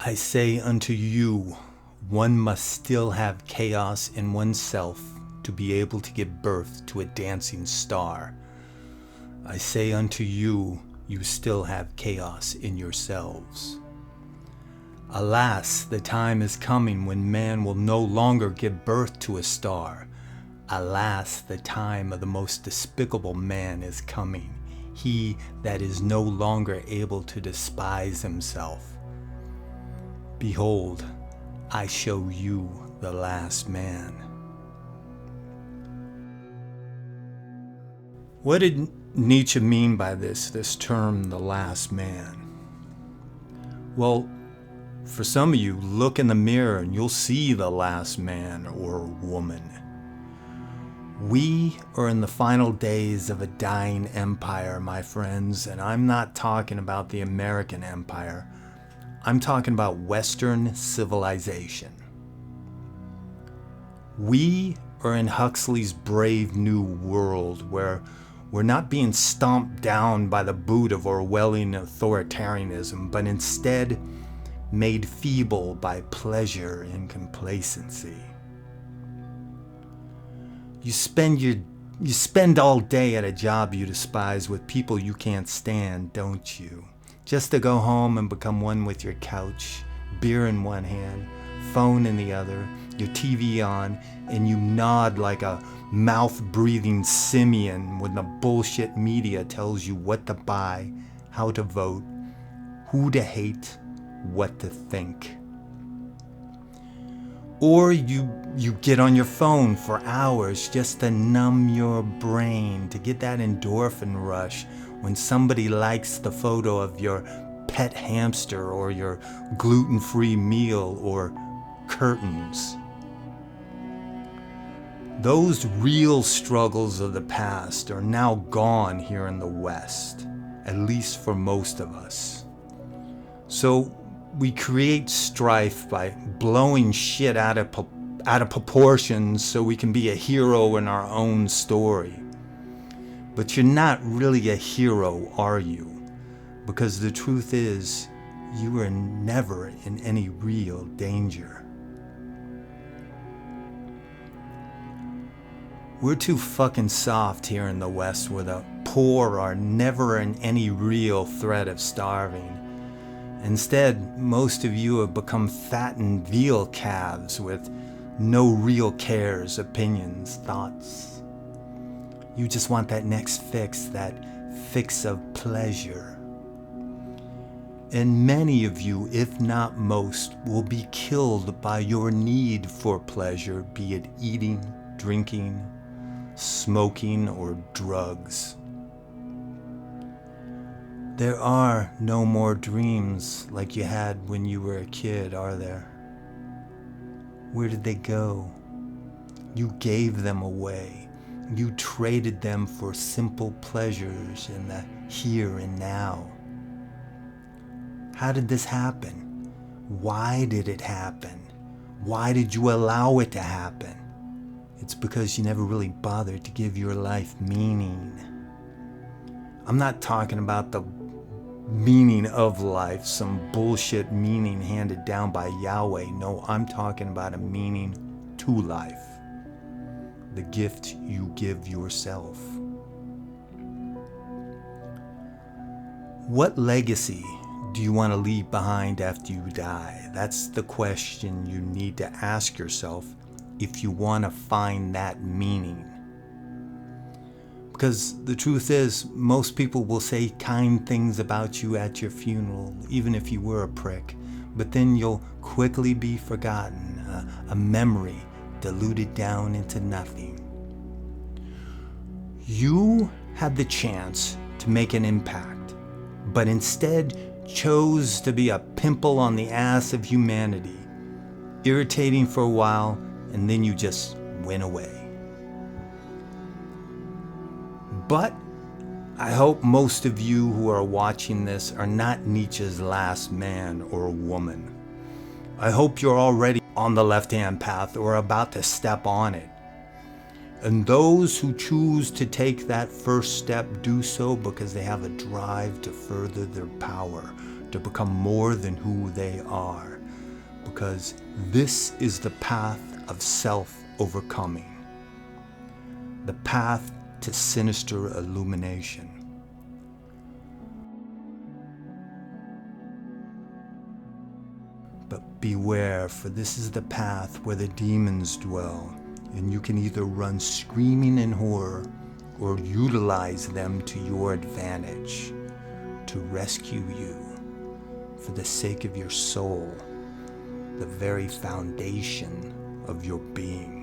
I say unto you, one must still have chaos in oneself to be able to give birth to a dancing star. I say unto you, you still have chaos in yourselves. Alas, the time is coming when man will no longer give birth to a star. Alas, the time of the most despicable man is coming, he that is no longer able to despise himself. Behold, I show you the last man. What did Nietzsche mean by this term, the last man? Well, for some of you, look in the mirror and you'll see the last man or woman. We are in the final days of a dying empire, my friends, and I'm not talking about the American empire. I'm talking about Western civilization. We are in Huxley's brave new world where we're not being stomped down by the boot of Orwellian authoritarianism, but instead made feeble by pleasure and complacency. You spend all day at a job you despise with people you can't stand, don't you? Just to go home and become one with your couch, beer in one hand, phone in the other, your TV on, and you nod like a mouth-breathing simian when the bullshit media tells you what to buy, how to vote, who to hate, what to think. Or you get on your phone for hours just to numb your brain, to get that endorphin rush when somebody likes the photo of your pet hamster or your gluten-free meal or curtains. Those real struggles of the past are now gone here in the West, at least for most of us. So we create strife by blowing shit out of proportion so we can be a hero in our own story. But you're not really a hero, are you? Because the truth is, you are never in any real danger. We're too fucking soft here in the West where the poor are never in any real threat of starving. Instead, most of you have become fattened veal calves with no real cares, opinions, thoughts. You just want that next fix, that fix of pleasure. And many of you, if not most, will be killed by your need for pleasure, be it eating, drinking, smoking, or drugs. There are no more dreams like you had when you were a kid, are there? Where did they go? You gave them away. You traded them for simple pleasures in the here and now. How did this happen? Why did it happen? Why did you allow it to happen? It's because you never really bothered to give your life meaning. I'm not talking about the meaning of life, some bullshit meaning handed down by Yahweh. No, I'm talking about a meaning to life. The gift you give yourself. What legacy do you want to leave behind after you die? That's the question you need to ask yourself if you want to find that meaning. Because the truth is, most people will say kind things about you at your funeral, even if you were a prick. But then you'll quickly be forgotten, a memory diluted down into nothing. You had the chance to make an impact, but instead chose to be a pimple on the ass of humanity, irritating for a while, and then you just went away. But I hope most of you who are watching this are not Nietzsche's last man or woman. I hope you're already on the left-hand path or about to step on it. And those who choose to take that first step do so because they have a drive to further their power, to become more than who they are. Because this is the path of self-overcoming, the path to sinister illumination. But beware, for this is the path where the demons dwell, and you can either run screaming in horror or utilize them to your advantage to rescue you for the sake of your soul, the very foundation of your being.